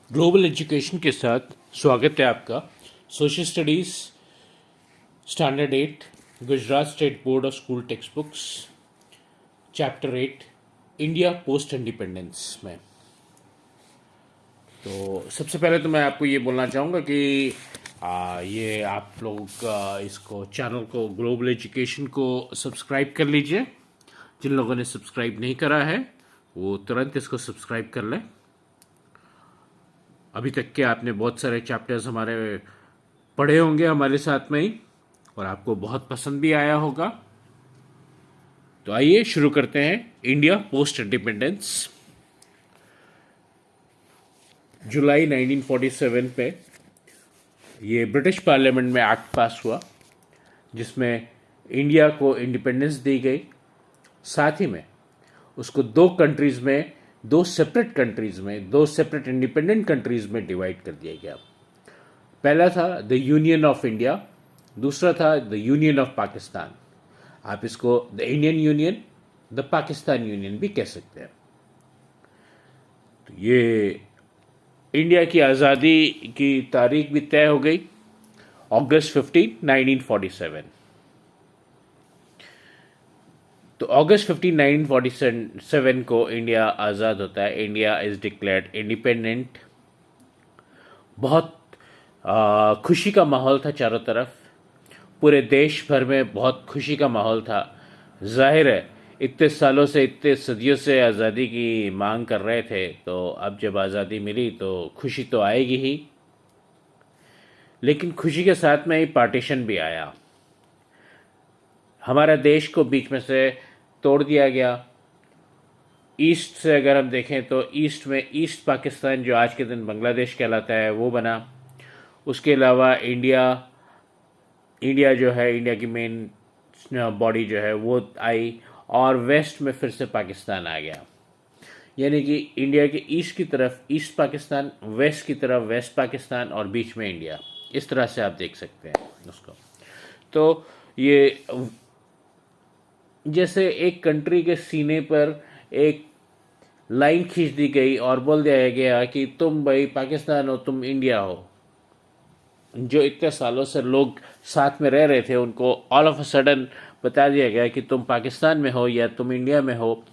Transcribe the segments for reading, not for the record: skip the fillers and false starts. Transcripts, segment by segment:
Global education के साथ स्वागत है आपका। Social studies standard 8 Gujarat state board of school text books chapter 8 India post independence में। तो सबसे पहले तो मैं आपको ये बोलना चाहूँगा कि ये आप लोग इसको चैनल को ग्लोबल एजुकेशन को सब्सक्राइब कर लीजिए। जिन लोगों ने सब्सक्राइब नहीं करा है वो तुरंत इसको सब्सक्राइब कर लें। अभी तक के आपने बहुत सारे चैप्टर्स हमारे पढ़े होंगे हमारे साथ में ही, और आपको बहुत पसंद भी आया होगा। तो आइए शुरू करते हैं। India post independence. जुलाई 1947 पे ये ब्रिटिश पार्लियामेंट में एक्ट पास हुआ जिसमें इंडिया को इंडिपेंडेंस दी गई। साथ ही में उसको दो सेपरेट इंडिपेंडेंट कंट्रीज में डिवाइड कर दिया गया। पहला था द यूनियन ऑफ इंडिया, दूसरा था द यूनियन ऑफ पाकिस्तान। आप इसको the Indian union, the Pakistan union भी कह सकते हैं। तो ये इंडिया की आज़ादी की तारीख भी तय हो गई, अगस्त 15, 1947। तो अगस्त 15, 1947 को इंडिया आज़ाद होता है। India is declared independent. बहुत खुशी का माहौल था चारों तरफ, पूरे देश भर में बहुत खुशी का माहौल था। जाहिर है इतने सालों से, इतने सदियों से आज़ादी की मांग कर रहे थे, तो अब जब आज़ादी मिली तो खुशी तो आएगी ही। लेकिन खुशी के साथ में ही पार्टीशन भी आया। हमारा देश को बीच में से तोड़ दिया गया। ईस्ट से अगर हम देखें तो ईस्ट में ईस्ट पाकिस्तान, जो आज के दिन बांग्लादेश कहलाता है, वो बना। उसके अलावा इंडिया जो है, इंडिया की मेन बॉडी जो है वो आई, और वेस्ट में फिर से पाकिस्तान आ गया। यानी कि इंडिया के ईस्ट की तरफ ईस्ट पाकिस्तान, वेस्ट की तरफ वेस्ट पाकिस्तान, और बीच में इंडिया। इस तरह से आप देख सकते हैं उसको। तो ये जैसे एक कंट्री के सीने पर एक लाइन खींच दी गई और बोल दिया गया कि तुम भाई पाकिस्तान हो, तुम इंडिया हो। जो इतने सालों से लोग साथ में रह रहे थे उनको ऑल ऑफ अ सडन बता दिया गया कि तुम पाकिस्तान में हो या तुम इंडिया में हो,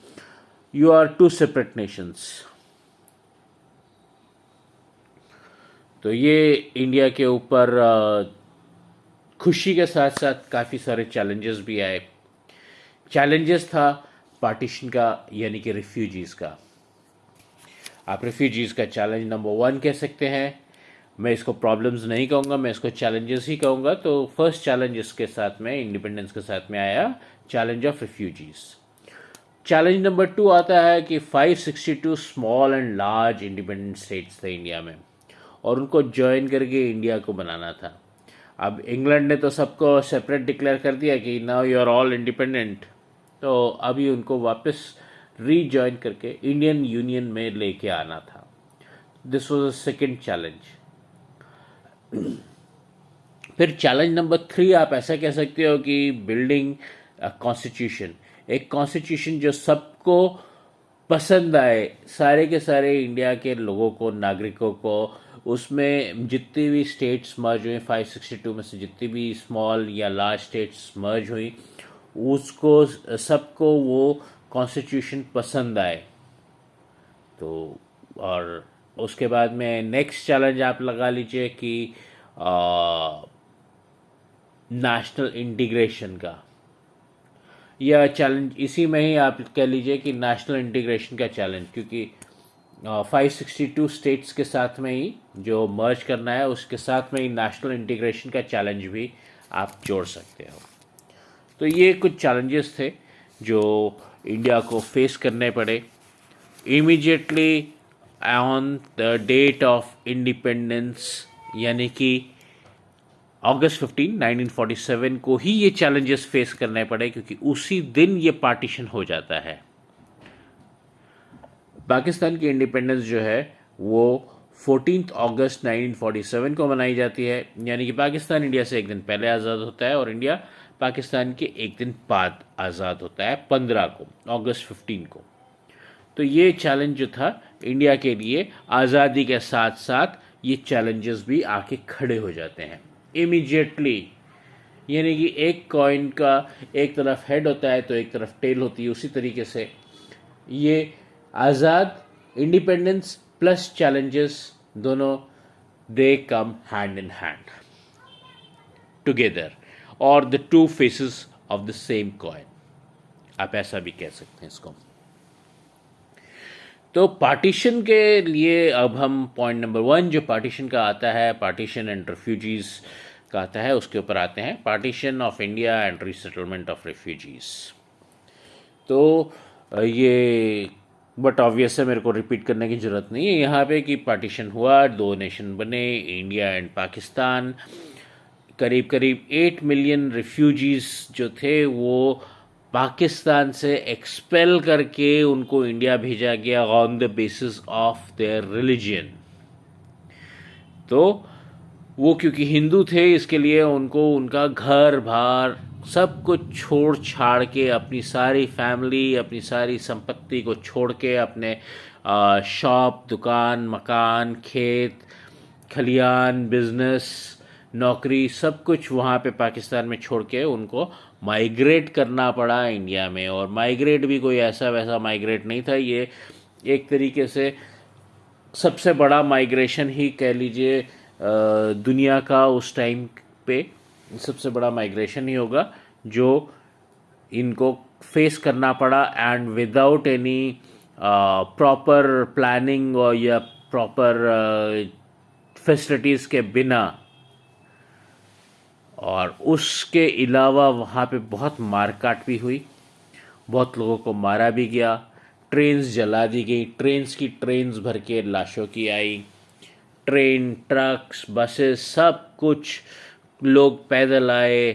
you are two separate nations. तो ये इंडिया के ऊपर खुशी के साथ साथ काफ़ी सारे चैलेंजेस भी आए। चैलेंजेस था पार्टीशन का, यानी कि रिफ्यूजीज़ का। आप रिफ्यूजीज़ का चैलेंज नंबर 1 कह सकते हैं। मैं इसको प्रॉब्लम्स नहीं कहूँगा, मैं इसको चैलेंजेस ही कहूँगा। तो फर्स्ट चैलेंज इसके साथ में, इंडिपेंडेंस के साथ में आया, challenge of refugees. Challenge number 2 आता है कि 562 small and large independent states थे इंडिया में, और उनको ज्वाइन करके इंडिया को बनाना था। अब इंग्लैंड ने तो सबको सेपरेट डिक्लेयर कर दिया कि now you are all independent, तो अभी उनको वापस रीजॉइन करके इंडियन यूनियन में लेके आना था। This was a second challenge. फिर चैलेंज नंबर 3 आप ऐसा कह सकते हो कि बिल्डिंग कॉन्स्टिट्यूशन, एक कॉन्स्टिट्यूशन जो सबको पसंद आए, सारे के सारे इंडिया के लोगों को, नागरिकों को। उसमें जितनी भी स्टेट्स मर्ज हुई, 562 में से जितनी भी स्मॉल या लार्ज स्टेट्स मर्ज हुई, उसको सबको वो कॉन्स्टिट्यूशन पसंद आए। तो और उसके बाद में नेक्स्ट चैलेंज आप लगा लीजिए कि नेशनल इंटीग्रेशन का, यह चैलेंज इसी में ही आप कह लीजिए कि नेशनल इंटीग्रेशन का चैलेंज, क्योंकि 562 स्टेट्स के साथ में ही जो मर्ज करना है, उसके साथ में ही नेशनल इंटीग्रेशन का चैलेंज भी आप जोड़ सकते हो। तो ये कुछ चैलेंजेस थे जो इंडिया को फेस करने पड़े। Immediately on the date of independence, यानी कि अगस्त 15, 1947 को ही ये चैलेंजेस फेस करने पड़े, क्योंकि उसी दिन ये पार्टीशन हो जाता है। पाकिस्तान की इंडिपेंडेंस जो है वो 14 अगस्त 1947 को मनाई जाती है, यानी कि पाकिस्तान इंडिया से एक दिन पहले आज़ाद होता है और इंडिया पाकिस्तान के एक दिन बाद आज़ाद होता है, 15 को, अगस्त 15 को। तो ये चैलेंज जो था इंडिया के लिए आज़ादी के साथ साथ ये चैलेंजेस भी आके खड़े हो जाते हैं इमीडिएटली। यानी कि एक कॉइन का एक तरफ हेड होता है तो एक तरफ टेल होती है, उसी तरीके से ये आज़ाद इंडिपेंडेंस प्लस चैलेंजेस दोनों दे कम हैंड इन हैंड टुगेदर और the two faces of the same coin, आप ऐसा भी कह सकते हैं इसको। तो पार्टीशन के लिए अब हम पॉइंट नंबर 1 जो पार्टीशन का आता है, पार्टीशन एंड रेफ्यूजीज का आता है, उसके ऊपर आते हैं। Partition of India and resettlement of refugees. तो ये बट ऑब्वियस है, मेरे को रिपीट करने की ज़रूरत नहीं है यहाँ पे कि पार्टीशन हुआ, 2 नेशन बने, इंडिया एंड पाकिस्तान। करीब करीब 8 मिलियन रिफ्यूजीज़ जो थे वो पाकिस्तान से एक्सपेल करके उनको इंडिया भेजा गया on the basis of their religion. तो वो क्योंकि हिंदू थे इसके लिए उनको उनका घर बार सब कुछ छोड़ छाड़ के, अपनी सारी फैमिली, अपनी सारी संपत्ति को छोड़ के, अपने शॉप, दुकान, मकान, खेत खलियान, बिजनेस, नौकरी, सब कुछ वहाँ पे पाकिस्तान में छोड़ के उनको माइग्रेट करना पड़ा इंडिया में। और माइग्रेट भी कोई ऐसा वैसा माइग्रेट नहीं था, ये एक तरीके से सबसे बड़ा माइग्रेशन ही कह लीजिए दुनिया का उस टाइम पे सबसे बड़ा माइग्रेशन ही होगा जो इनको फेस करना पड़ा, and without any proper planning और या प्रॉपर फैसिलिटीज़ के बिना। और उसके अलावा वहाँ पे बहुत मारकाट भी हुई, बहुत लोगों को मारा भी गया, ट्रेन्स जला दी गई, ट्रेन्स की ट्रेन्स भर के लाशों की आई, ट्रेन, ट्रक्स, बसेस, सब कुछ, लोग पैदल आए,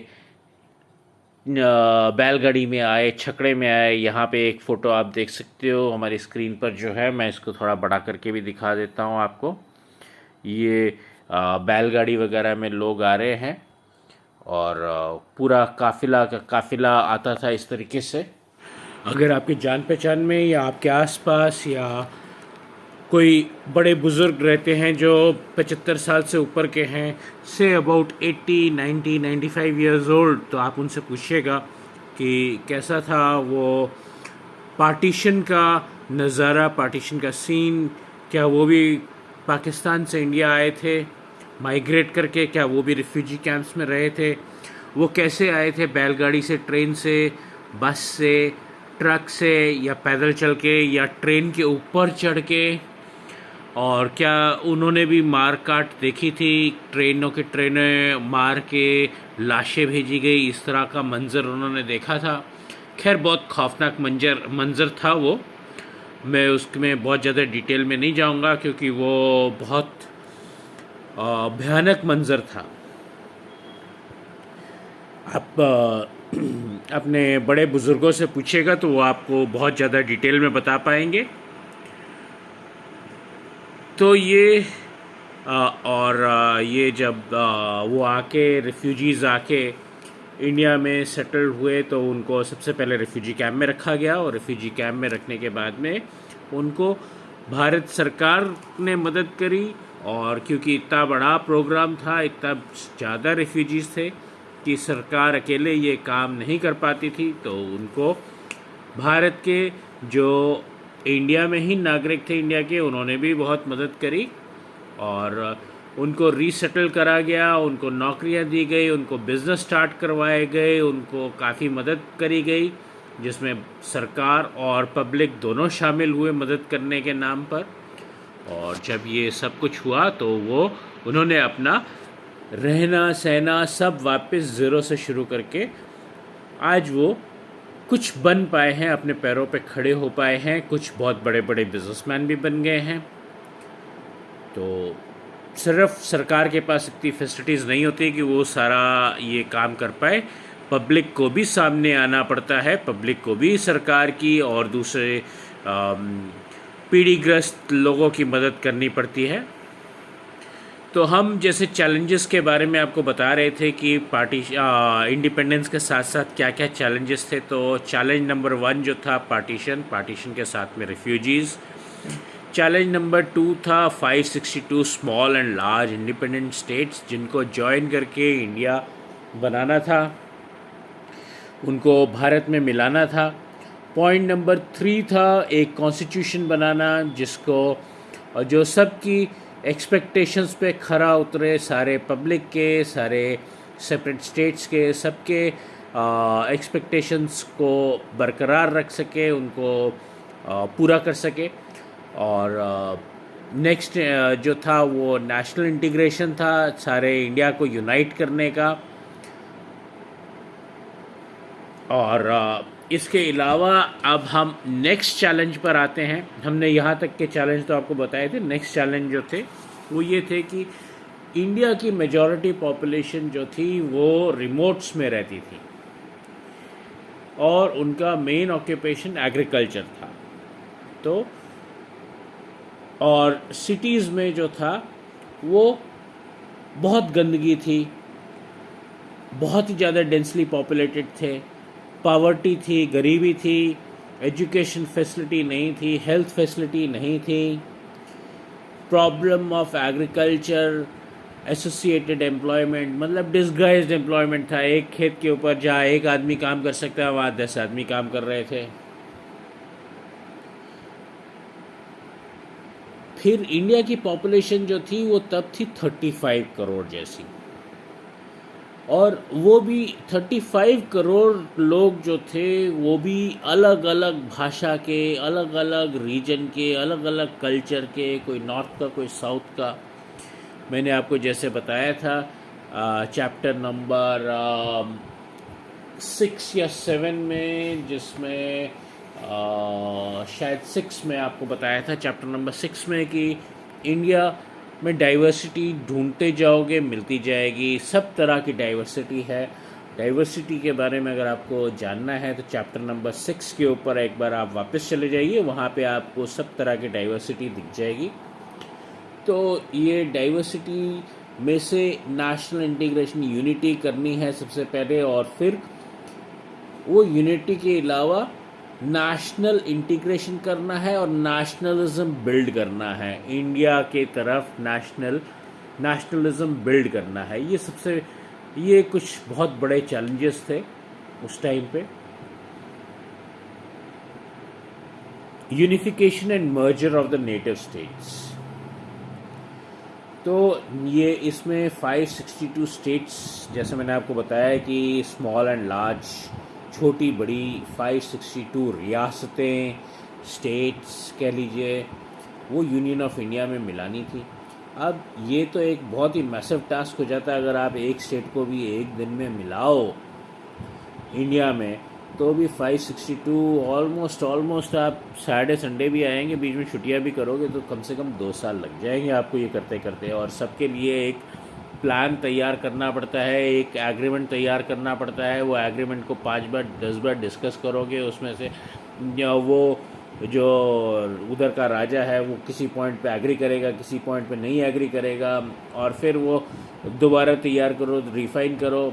बैलगाड़ी में आए, छकड़े में आए। यहाँ पे एक फ़ोटो आप देख सकते हो हमारी स्क्रीन पर जो है, मैं इसको थोड़ा बड़ा करके भी दिखा देता हूँ आपको। ये बैलगाड़ी वगैरह में लोग आ रहे हैं और पूरा काफ़िला का काफ़िला आता था इस तरीके से। अगर आपके जान पहचान में या आपके आसपास या कोई बड़े बुज़ुर्ग रहते हैं जो 75 साल से ऊपर के हैं, से अबाउट 80, 90, 95 ईयर्स ओल्ड, तो आप उनसे पूछिएगा कि कैसा था वो पार्टीशन का नज़ारा, पार्टीशन का सीन। क्या वो भी पाकिस्तान से इंडिया आए थे माइग्रेट करके? क्या वो भी रिफ्यूजी कैंप्स में रहे थे? वो कैसे आए थे? बैलगाड़ी से, ट्रेन से, बस से, ट्रक से, या पैदल चल के, या ट्रेन के ऊपर चढ़ के? और क्या उन्होंने भी मार काट देखी थी? ट्रेनों के ट्रेनें मार के लाशें भेजी गई, इस तरह का मंज़र उन्होंने देखा था। खैर बहुत खौफनाक मंज़र था वो। मैं उसमें बहुत ज़्यादा डिटेल में नहीं जाऊंगा क्योंकि वो बहुत भयानक मंज़र था। आप अपने बड़े बुज़ुर्गों से पूछिएगा तो वो आपको बहुत ज़्यादा डिटेल में बता पाएंगे। तो ये ये जब वो आके रिफ्यूजीज़ आके इंडिया में सेटल हुए तो उनको सबसे पहले रिफ्यूजी कैंप में रखा गया, और रिफ्यूजी कैंप में रखने के बाद में उनको भारत सरकार ने मदद करी। और क्योंकि इतना बड़ा प्रोग्राम था, इतना ज़्यादा रिफ्यूजीज़ थे कि सरकार अकेले ये काम नहीं कर पाती थी, तो उनको भारत के जो इंडिया में ही नागरिक थे इंडिया के, उन्होंने भी बहुत मदद करी और उनको रीसेटल करा गया, उनको नौकरियां दी गई, उनको बिज़नेस स्टार्ट करवाए गए, उनको काफ़ी मदद करी गई, जिसमें सरकार और पब्लिक दोनों शामिल हुए मदद करने के नाम पर। और जब ये सब कुछ हुआ तो उन्होंने अपना रहना सहना सब वापस ज़ीरो से शुरू करके आज वो कुछ बन पाए हैं, अपने पैरों पे खड़े हो पाए हैं, कुछ बहुत बड़े बड़े बिजनेसमैन भी बन गए हैं। तो सिर्फ सरकार के पास इतनी फैसिलिटीज़ नहीं होती कि वो सारा ये काम कर पाए, पब्लिक को भी सामने आना पड़ता है, पब्लिक को भी सरकार की और दूसरे पीड़ीग्रस्त लोगों की मदद करनी पड़ती है। तो हम जैसे चैलेंजेस के बारे में आपको बता रहे थे कि इंडिपेंडेंस के साथ साथ क्या क्या चैलेंजेस थे। तो चैलेंज नंबर 1 जो था पार्टीशन के साथ में रिफ्यूजीज़। चैलेंज नंबर 2 था 562 small and large independent states, जिनको ज्वाइन करके इंडिया बनाना था, उनको भारत में मिलाना था। पॉइंट नंबर 3 था एक कॉन्स्टिट्यूशन बनाना जिसको जो सबकी एक्सपेक्टेशंस पे खरा उतरे, सारे पब्लिक के, सारे सेपरेट स्टेट्स के, सबके एक्सपेक्टेशंस को बरकरार रख सके, उनको पूरा कर सके। और नेक्स्ट जो था वो नेशनल इंटीग्रेशन था, सारे इंडिया को यूनाइट करने का। और इसके अलावा अब हम नेक्स्ट चैलेंज पर आते हैं। हमने यहाँ तक के चैलेंज तो आपको बताए थे। नेक्स्ट चैलेंज जो थे वो ये थे कि इंडिया की मेजॉरिटी पॉपुलेशन जो थी वो रिमोट्स में रहती थी और उनका मेन ऑक्यूपेशन एग्रीकल्चर था। तो और सिटीज़ में जो था वो बहुत गंदगी थी, बहुत ही ज़्यादा डेंसली पॉपुलेटेड थे, पॉवर्टी थी, गरीबी थी, एजुकेशन फैसिलिटी नहीं थी, हेल्थ फैसिलिटी नहीं थी, problem of agriculture, associated employment, मतलब डिसगाइज्ड एम्प्लॉयमेंट था। एक खेत के ऊपर जहाँ एक आदमी काम कर सकता है वहाँ 10 आदमी काम कर रहे थे। फिर इंडिया की पॉपुलेशन जो थी वो तब थी 35 करोड़ जैसी, और वो भी 35 करोड़ लोग जो थे वो भी अलग अलग भाषा के, अलग अलग रीजन के, अलग अलग कल्चर के, कोई नॉर्थ का कोई साउथ का। मैंने आपको जैसे बताया था चैप्टर नंबर 6 या 7 में, जिसमें शायद 6 में आपको बताया था, चैप्टर नंबर 6 में, कि इंडिया में डाइवर्सिटी ढूंढते जाओगे मिलती जाएगी, सब तरह की डाइवर्सिटी है। डाइवर्सिटी के बारे में अगर आपको जानना है तो चैप्टर नंबर 6 के ऊपर एक बार आप वापस चले जाइए, वहाँ पे आपको सब तरह की डाइवर्सिटी दिख जाएगी। तो ये डाइवर्सिटी में से नेशनल इंटीग्रेशन, यूनिटी करनी है सबसे पहले, और फिर वो यूनिटी के अलावा नेशनल इंटीग्रेशन करना है और नेशनलिज्म बिल्ड करना है। इंडिया के तरफ नेशनलिज्म बिल्ड करना है। ये कुछ बहुत बड़े चैलेंजेस थे उस टाइम पे। Unification and merger of the native states, तो ये इसमें 562 स्टेट्स, जैसे मैंने आपको बताया कि स्मॉल एंड लार्ज, छोटी बड़ी 562 रियासतें, स्टेट्स कह लीजिए, वो यूनियन ऑफ इंडिया में मिलानी थी। अब ये तो एक बहुत ही मैसिव टास्क हो जाता है अगर आप एक स्टेट को भी एक दिन में मिलाओ इंडिया में, तो भी 562 ऑलमोस्ट आप सैटरडे संडे भी आएंगे, बीच में छुट्टियां भी करोगे तो कम से कम 2 साल लग जाएंगे आपको ये करते करते। और सबके लिए एक प्लान तैयार करना पड़ता है, एक एग्रीमेंट तैयार करना पड़ता है। वो एग्रीमेंट को 5 बार 10 बार डिस्कस करोगे, उसमें से वो जो उधर का राजा है वो किसी पॉइंट पे एग्री करेगा, किसी पॉइंट पे नहीं एग्री करेगा, और फिर वो दोबारा तैयार करो, रिफाइन करो।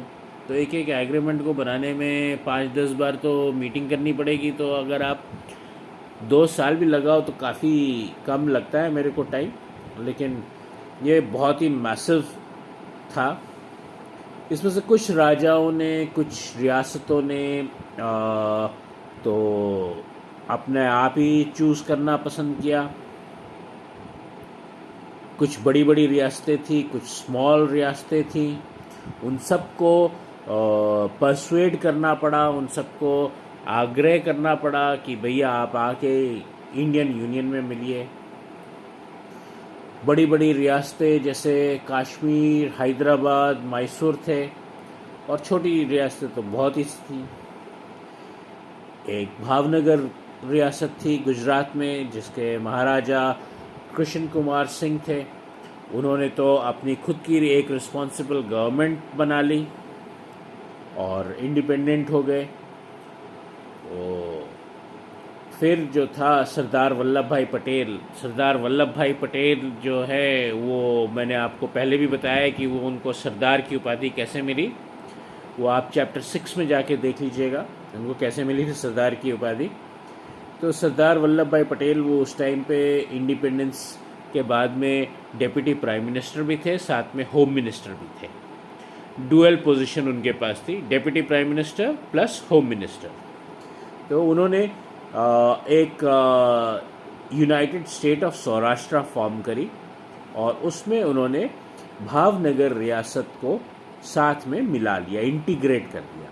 तो एक एक एग्रीमेंट को बनाने में 5-10 बार तो मीटिंग करनी पड़ेगी। तो अगर आप 2 साल भी लगाओ तो काफ़ी कम लगता है मेरे को टाइम, लेकिन ये बहुत ही मैसिव था। इसमें से कुछ राजाओं ने, कुछ रियासतों ने तो अपने आप ही चूज़ करना पसंद किया। कुछ बड़ी बड़ी रियासतें थी, कुछ स्मॉल रियासतें थी, उन सबको परसुएड करना पड़ा, उन सबको आग्रह करना पड़ा कि भैया आप आके इंडियन यूनियन में मिलिए। बड़ी बड़ी रियासतें जैसे कश्मीर, हैदराबाद, मैसूर थे, और छोटी रियासतें तो बहुत ही थी। एक भावनगर रियासत थी गुजरात में, जिसके महाराजा कृष्ण कुमार सिंह थे। उन्होंने तो अपनी खुद की एक रिस्पॉन्सिबल गवर्नमेंट बना ली और इंडिपेंडेंट हो गए। फिर जो था सरदार वल्लभ भाई पटेल जो है, वो मैंने आपको पहले भी बताया कि वो उनको सरदार की उपाधि कैसे मिली, वो आप चैप्टर 6 में जाके देख लीजिएगा उनको कैसे मिली थी सरदार की उपाधि। तो सरदार वल्लभ भाई पटेल वो उस टाइम पे इंडिपेंडेंस के बाद में डिप्टी प्राइम मिनिस्टर भी थे, साथ में होम मिनिस्टर भी थे। डुअल पोजीशन उनके पास थी, deputy prime minister plus home minister. तो उन्होंने एक United state of Saurashtra form करी और उसमें उन्होंने भावनगर रियासत को साथ में मिला लिया, इंटीग्रेट कर दिया।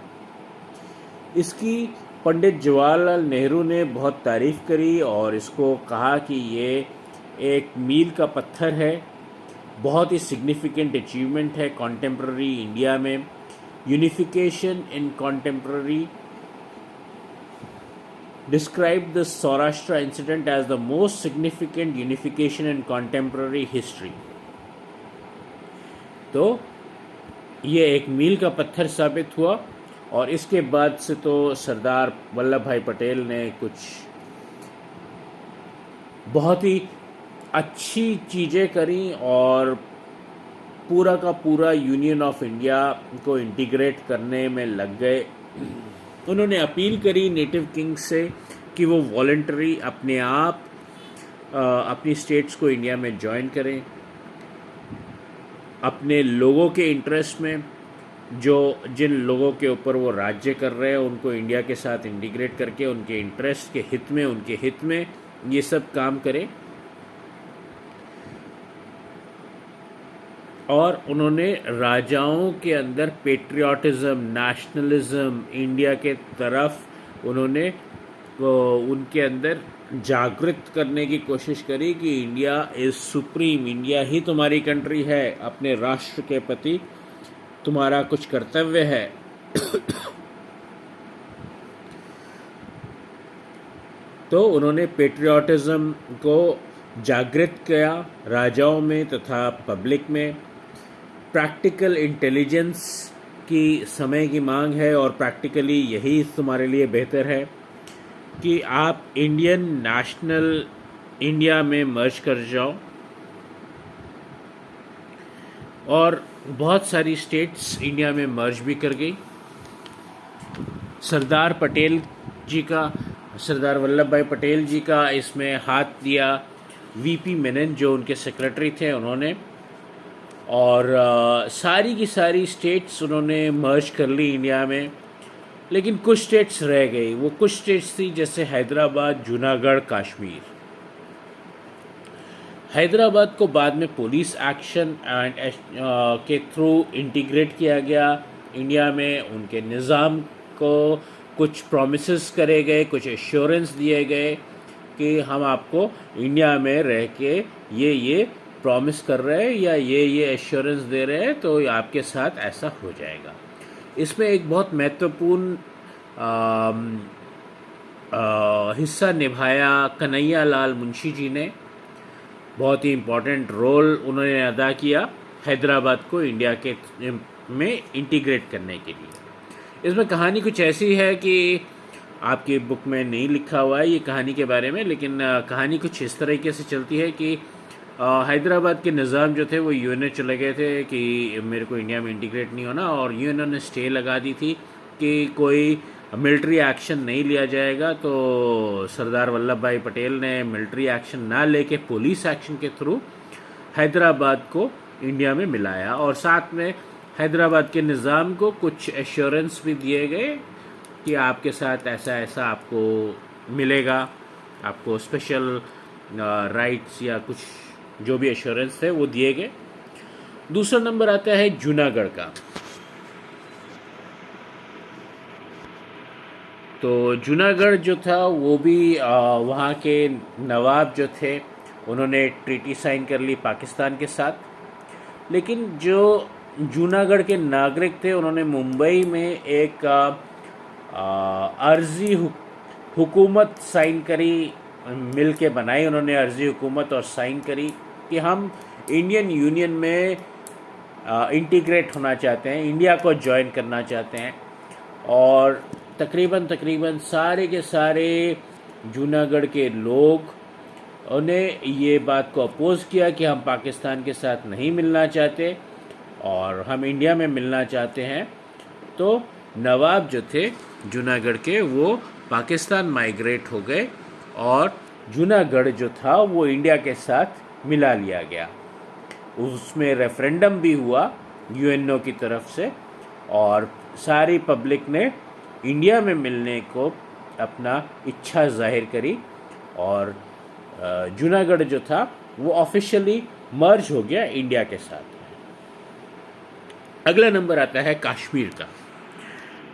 इसकी पंडित जवाहरलाल नेहरू ने बहुत तारीफ करी और इसको कहा कि ये एक मील का पत्थर है, बहुत ही सिग्निफिकेंट अचीवमेंट है कॉन्टेम्प्ररी इंडिया में। Unification in contemporary described the Saurashtra incident as the most significant unification in contemporary history। तो ये एक मील का पत्थर साबित हुआ और इसके बाद से तो सरदार वल्लभ भाई पटेल ने कुछ बहुत ही अच्छी चीज़ें करी और पूरा का पूरा यूनियन ऑफ इंडिया को इंटीग्रेट करने में लग गए। उन्होंने अपील करी नेटिव किंग्स से कि वो वॉलंटरी अपने आप अपनी स्टेट्स को इंडिया में ज्वाइन करें, अपने लोगों के इंटरेस्ट में, जो जिन लोगों के ऊपर वो राज्य कर रहे हैं उनको इंडिया के साथ इंटीग्रेट करके उनके इंटरेस्ट के हित में, उनके हित में ये सब काम करें। और उन्होंने राजाओं के अंदर पेट्रियाटिज्म, नेशनलिज्म, इंडिया के तरफ उन्होंने उनके अंदर जागृत करने की कोशिश करी कि इंडिया इज़ सुप्रीम, इंडिया ही तुम्हारी कंट्री है, अपने राष्ट्र के प्रति तुम्हारा कुछ कर्तव्य है। तो उन्होंने पेट्रियाटिज्म को जागृत किया राजाओं में तथा पब्लिक में। प्रैक्टिकल इंटेलिजेंस की समय की मांग है और प्रैक्टिकली यही तुम्हारे लिए बेहतर है कि आप इंडियन नेशनल इंडिया में मर्ज कर जाओ। और बहुत सारी स्टेट्स इंडिया में मर्ज भी कर गई। सरदार वल्लभ भाई पटेल जी का इसमें हाथ दिया वीपी मेनन जो उनके सेक्रेटरी थे उन्होंने, और सारी की सारी स्टेट्स उन्होंने मर्ज कर ली इंडिया में। लेकिन कुछ स्टेट्स रह गई। वो कुछ स्टेट्स थी जैसे हैदराबाद, जूनागढ़, कश्मीर। हैदराबाद को बाद में पुलिस एक्शन के थ्रू इंटीग्रेट किया गया इंडिया में। उनके निज़ाम को कुछ प्रोमिसेस करे गए, कुछ एश्योरेंस दिए गए कि हम आपको इंडिया में रह के ये प्रॉमिस कर रहे हैं या ये एश्योरेंस दे रहे हैं, तो आपके साथ ऐसा हो जाएगा। इसमें एक बहुत महत्वपूर्ण हिस्सा निभाया कन्हैया लाल मुंशी जी ने। बहुत ही इम्पोर्टेंट रोल उन्होंने अदा किया हैदराबाद को इंडिया के में इंटीग्रेट करने के लिए। इसमें कहानी कुछ ऐसी है कि आपकी बुक में नहीं लिखा हुआ है ये कहानी के बारे में, लेकिन कहानी कुछ इस तरीके से चलती है कि हैदराबाद के निज़ाम जो थे वो यूएन चले गए थे कि मेरे को इंडिया में इंटीग्रेट नहीं होना, और यूएन ने स्टे लगा दी थी कि कोई मिलिट्री एक्शन नहीं लिया जाएगा। तो सरदार वल्लभ भाई पटेल ने मिलिट्री एक्शन ना लेके पुलिस एक्शन के थ्रू हैदराबाद को इंडिया में मिलाया, और साथ में हैदराबाद के निज़ाम को कुछ एश्योरेंस भी दिए गए कि आपके साथ ऐसा ऐसा आपको मिलेगा, आपको स्पेशल राइट्स या कुछ जो भी एश्योरेंस थे वो दिए गए। दूसरा नंबर आता है जूनागढ़ का। तो जूनागढ़ जो था वो भी वहाँ के नवाब जो थे उन्होंने ट्रीटी साइन कर ली पाकिस्तान के साथ। लेकिन जो जूनागढ़ के नागरिक थे उन्होंने मुंबई में एक अर्जी हुकूमत साइन करी, मिल के बनाई उन्होंने अर्जी हुकूमत और साइन करी कि हम इंडियन यूनियन में इंटीग्रेट होना चाहते हैं, इंडिया को ज्वाइन करना चाहते हैं। और तकरीबन सारे के सारे जूनागढ़ के लोग उन्हें ये बात को अपोज़ किया कि हम पाकिस्तान के साथ नहीं मिलना चाहते और हम इंडिया में मिलना चाहते हैं। तो नवाब जो थे जूनागढ़ के वो पाकिस्तान माइग्रेट हो गए और जूनागढ़ जो था वो इंडिया के साथ मिला लिया गया। उसमें रेफरेंडम भी हुआ यूएनओ की तरफ से और सारी पब्लिक ने इंडिया में मिलने को अपना इच्छा जाहिर करी और जूनागढ़ जो था वो ऑफिशियली मर्ज हो गया इंडिया के साथ। अगला नंबर आता है कश्मीर का।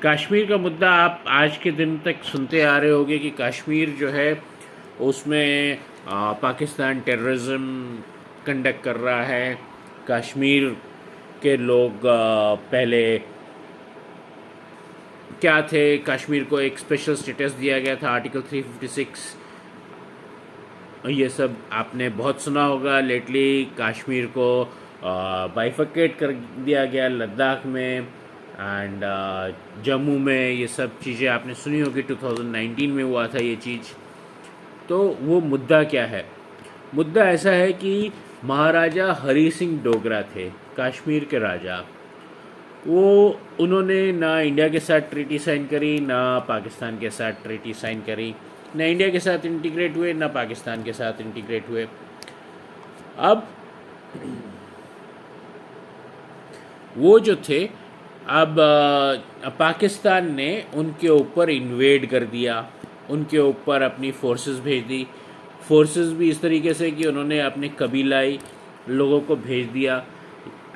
कश्मीर का मुद्दा आप आज के दिन तक सुनते आ रहे होंगे कि कश्मीर जो है उसमें पाकिस्तान टेररिज्म कंडक्ट कर रहा है। कश्मीर के लोग पहले क्या थे, कश्मीर को एक स्पेशल स्टेटस दिया गया था आर्टिकल 356, ये सब आपने बहुत सुना होगा। लेटली कश्मीर को बाइफकेट कर दिया गया लद्दाख में एंड जम्मू में, ये सब चीज़ें आपने सुनी होगी। 2019 में हुआ था ये चीज़। तो वो मुद्दा क्या है? मुद्दा ऐसा है कि महाराजा हरी सिंह डोगरा थे कश्मीर के राजा। उन्होंने ना इंडिया के साथ ट्रीटी साइन करी, ना पाकिस्तान के साथ ट्रीटी साइन करी, ना इंडिया के साथ इंटीग्रेट हुए, ना पाकिस्तान के साथ इंटीग्रेट हुए। अब वो जो थे, अब पाकिस्तान ने उनके ऊपर इन्वेड कर दिया, उनके ऊपर अपनी फोर्सेस भेज दी। फोर्सेस भी इस तरीके से कि उन्होंने अपने कबीलाई लोगों को भेज दिया।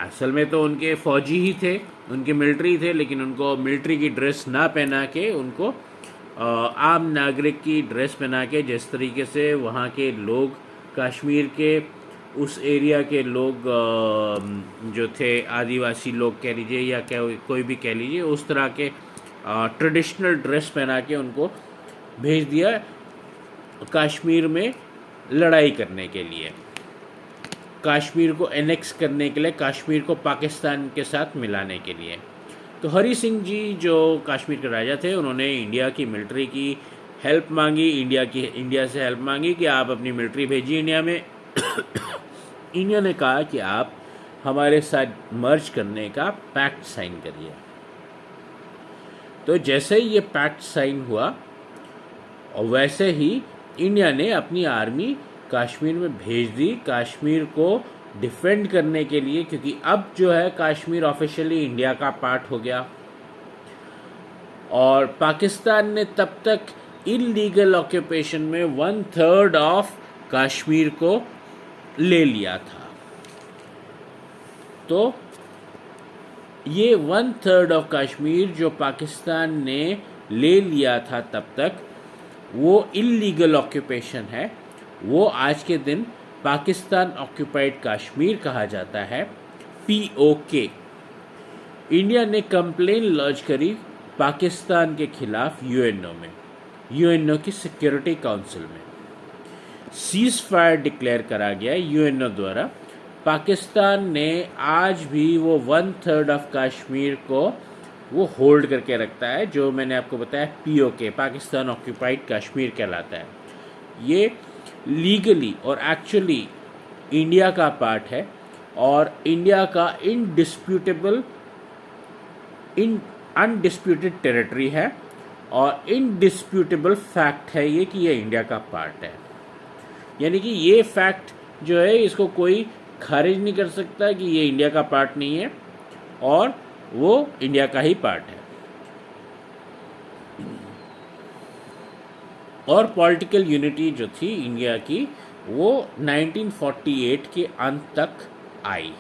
असल में तो उनके फ़ौजी ही थे, उनके मिलिट्री थे, लेकिन उनको मिलिट्री की ड्रेस ना पहना के उनको आम नागरिक की ड्रेस पहना के, जिस तरीके से वहाँ के लोग, कश्मीर के उस एरिया के लोग जो थे, आदिवासी लोग कह लीजिए या क्या कोई भी कह लीजिए, उस तरह के ट्रेडिशनल ड्रेस पहना के उनको भेज दिया कश्मीर में लड़ाई करने के लिए, कश्मीर को एनेक्स करने के लिए, कश्मीर को पाकिस्तान के साथ मिलाने के लिए। तो हरी सिंह जी जो कश्मीर के राजा थे, उन्होंने इंडिया की मिलिट्री की हेल्प मांगी, इंडिया से हेल्प मांगी कि आप अपनी मिलिट्री भेजिए इंडिया में। इंडिया ने कहा कि आप हमारे साथ मर्ज करने का पैक्ट साइन करिए। तो जैसे ही ये पैक्ट साइन हुआ और वैसे ही इंडिया ने अपनी आर्मी कश्मीर में भेज दी, कश्मीर को डिफेंड करने के लिए, क्योंकि अब जो है कश्मीर ऑफिशियली इंडिया का पार्ट हो गया। और पाकिस्तान ने तब तक इलीगल ऑक्यूपेशन में 1/3 ऑफ कश्मीर को ले लिया था। तो ये 1/3 ऑफ कश्मीर जो पाकिस्तान ने ले लिया था तब तक, वो इलीगल ऑक्यूपेशन है। वो आज के दिन पाकिस्तान ऑक्यूपाइड कश्मीर कहा जाता है, POK। इंडिया ने कंप्लेन लॉन्च करी पाकिस्तान के खिलाफ यूएनओ में, यूएनओ की सिक्योरिटी काउंसिल में। सीज फायर डिक्लेयर करा गया यूएनओ द्वारा। पाकिस्तान ने आज भी वो 1/3 ऑफ कश्मीर को वो होल्ड करके रखता है, जो मैंने आपको बताया POK, पाकिस्तान ऑक्यूपाइड कश्मीर कहलाता है। ये लीगली और एक्चुअली इंडिया का पार्ट है और इंडिया का अनडिस्प्यूटेड टेरिटरी है और इनडिस्प्यूटेबल फैक्ट है ये कि ये इंडिया का पार्ट है। यानी कि ये फैक्ट जो है, इसको कोई खारिज नहीं कर सकता कि ये इंडिया का पार्ट नहीं है और वो इंडिया का ही पार्ट है। और पॉलिटिकल यूनिटी जो थी इंडिया की, वो 1948 के अंत तक आई।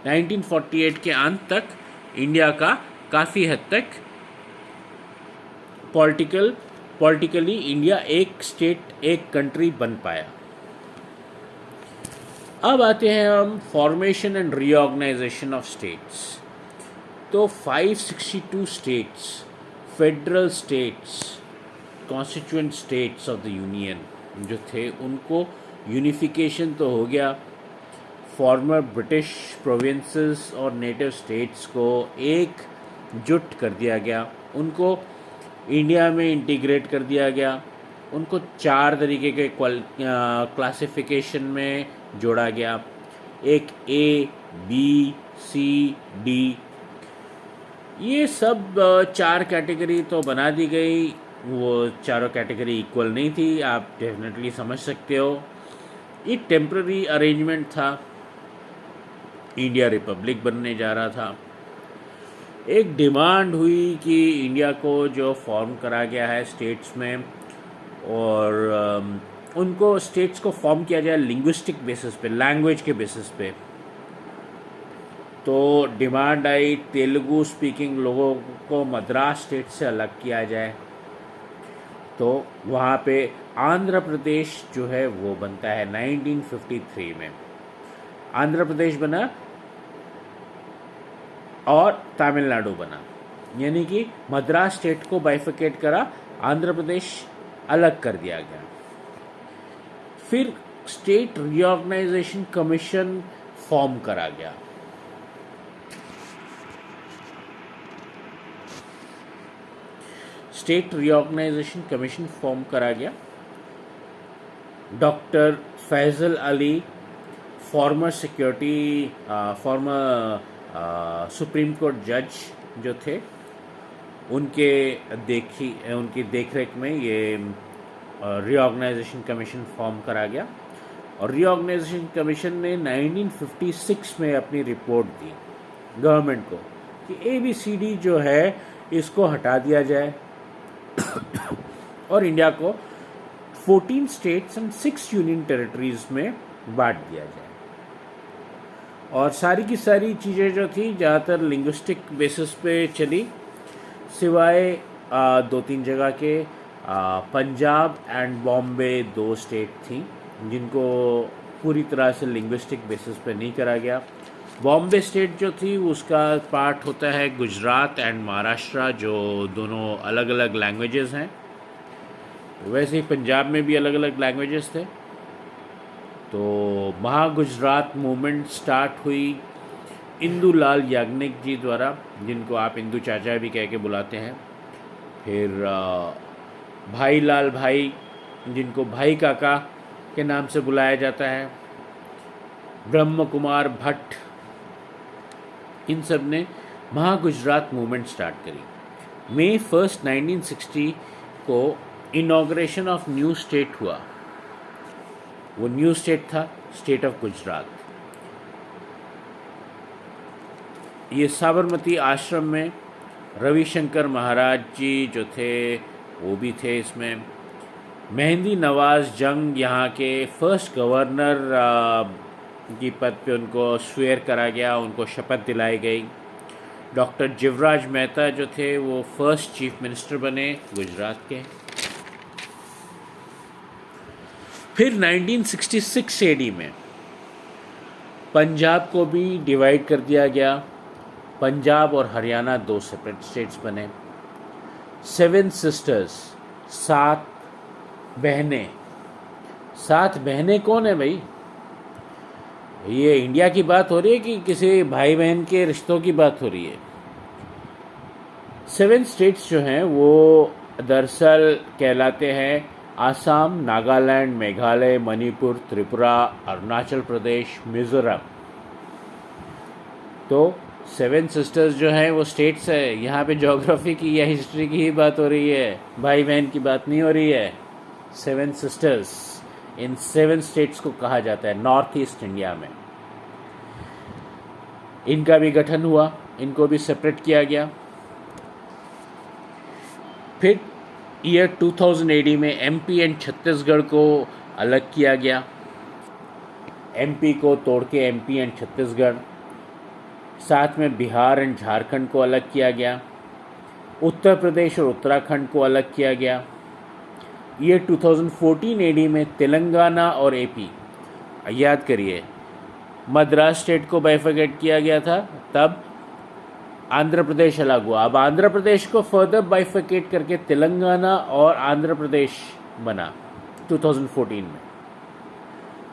1948 के अंत तक इंडिया का काफ़ी हद तक पॉलिटिकली इंडिया एक स्टेट, एक कंट्री बन पाया। अब आते हैं हम formation and reorganization of states. तो 562 states, federal states, constituent states of the union जो थे, उनको यूनिफिकेशन तो हो गया। फॉर्मर ब्रिटिश प्रोविंसेस और नेटिव स्टेट्स को एकजुट कर दिया गया, उनको इंडिया में इंटीग्रेट कर दिया गया, उनको 4 तरीके के क्लासिफिकेशन में जोड़ा गया। एक A, B, C, D, ये सब 4 कैटेगरी तो बना दी गई वो चारों कैटेगरी इक्वल नहीं थी, आप डेफिनेटली समझ सकते हो। एक टेम्प्ररी अरेंजमेंट था, इंडिया रिपब्लिक बनने जा रहा था। एक डिमांड हुई कि इंडिया को जो फॉर्म करा गया है स्टेट्स में, और उनको स्टेट्स को फॉर्म किया जाए लिंग्विस्टिक बेसिस पे, लैंग्वेज के बेसिस पे। तो डिमांड आई तेलुगु स्पीकिंग लोगों को मद्रास स्टेट से अलग किया जाए। तो वहाँ पे आंध्र प्रदेश जो है वो बनता है 1953 में। आंध्र प्रदेश बना और तमिलनाडु बना, यानी कि मद्रास स्टेट को बाइफिकेट करा, आंध्र प्रदेश अलग कर दिया गया। फिर स्टेट रीऑर्गेनाइजेशन कमीशन फॉर्म करा गया। स्टेट रीऑर्गेनाइजेशन कमीशन फॉर्म करा गया। Doctor Faizal Ali, former supreme court जज जो थे, उनकी देखरेख में ये रीऑर्गेनाइजेशन कमीशन फॉर्म करा गया। और रीऑर्गेनाइजेशन कमीशन ने 1956 में अपनी रिपोर्ट दी गवर्नमेंट को कि ABCD जो है इसको हटा दिया जाए और इंडिया को 14 स्टेट्स एंड 6 यूनियन टेरिटरीज में बांट दिया जाए। और सारी की सारी चीज़ें जो थी ज़्यादातर लिंग्विस्टिक बेसिस पे चली, सिवाय 2-3 जगह के पंजाब एंड बॉम्बे 2 स्टेट थी जिनको पूरी तरह से लिंग्विस्टिक बेसिस पे नहीं करा गया। बॉम्बे स्टेट जो थी उसका पार्ट होता है गुजरात एंड महाराष्ट्र, जो दोनों अलग अलग लैंग्वेजेस हैं। वैसे ही पंजाब में भी अलग अलग लैंग्वेजेस थे। तो महागुजरात मूवमेंट स्टार्ट हुई इंदु लाल याग्निक जी द्वारा, जिनको आप इंदु चाचा भी कह के बुलाते हैं। फिर भाई लाल भाई, जिनको भाई काका के नाम से बुलाया जाता है, ब्रह्म कुमार भट्ट, इन सब ने महागुजरात मूवमेंट स्टार्ट करी। मई 1, 1960 को इनॉग्रेशन ऑफ न्यू स्टेट हुआ। वो न्यू स्टेट था स्टेट ऑफ गुजरात। ये साबरमती आश्रम में रविशंकर महाराज जी जो थे वो भी थे इसमें। मेहंदी नवाज जंग यहाँ के फर्स्ट गवर्नर की पद पे उनको स्वेयर करा गया, उनको शपथ दिलाई गई। डॉक्टर जीवराज मेहता जो थे वो फर्स्ट चीफ मिनिस्टर बने गुजरात के। फिर 1966 AD में पंजाब को भी डिवाइड कर दिया गया। पंजाब और हरियाणा 2 सेपरेट स्टेट्स बने। 7 सिस्टर्स, 7 बहनें। 7 बहनें कौन है भाई? ये इंडिया की बात हो रही है कि किसी भाई बहन के रिश्तों की बात हो रही है? 7 स्टेट्स जो हैं वो दरअसल कहलाते हैं आसाम, नागालैंड, मेघालय, मणिपुर, त्रिपुरा, अरुणाचल प्रदेश, मिजोरम। तो 7 सिस्टर्स जो हैं वो स्टेट्स है। यहाँ पे ज्योग्राफी की या हिस्ट्री की ही बात हो रही है, भाई बहन की बात नहीं हो रही है। 7 सिस्टर्स इन 7 स्टेट्स को कहा जाता है नॉर्थ ईस्ट इंडिया में। इनका भी गठन हुआ, इनको भी सेपरेट किया गया। फिर ईयर 2000 AD में MP एंड छत्तीसगढ़ को अलग किया गया। MP को तोड़ के MP एंड छत्तीसगढ़, साथ में बिहार एंड झारखंड को अलग किया गया। उत्तर प्रदेश और उत्तराखंड को अलग किया गया। ईयर 2014 AD में तेलंगाना और AP, याद करिए, मद्रास स्टेट को बाइफर्केट किया गया था, तब आंध्र प्रदेश अलग हुआ। अब आंध्र प्रदेश को फर्दर बाइफर्केट करके तेलंगाना और आंध्र प्रदेश बना 2014 में।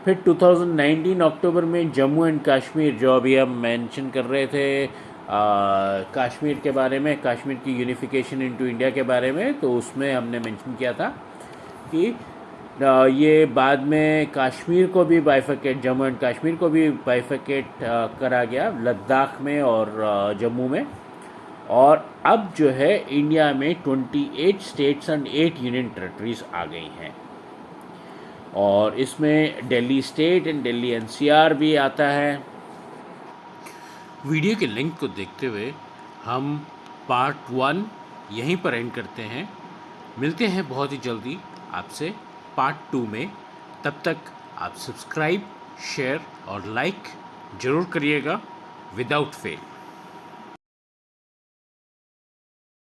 फिर 2019 अक्टूबर में जम्मू एंड कश्मीर, जो अभी हम मेंशन कर रहे थे कश्मीर के बारे में, कश्मीर की यूनिफिकेशन इनटू इंडिया के बारे में, तो उसमें हमने मेंशन किया था कि ये बाद में कश्मीर को भी बाइफर्केट, जम्मू एंड कश्मीर को भी बाइफर्केट करा गया लद्दाख में और जम्मू में। और अब जो है इंडिया में 28 स्टेट्स एंड 8 यूनियन टेरेटरीज आ गई हैं, और इसमें Delhi state and Delhi NCR भी आता है। वीडियो के लिंक को देखते हुए हम पार्ट 1 यहीं पर एंड करते हैं। मिलते हैं बहुत ही जल्दी आपसे पार्ट 2 में। तब तक आप सब्सक्राइब, शेयर और लाइक ज़रूर करिएगा विदाउट फेल।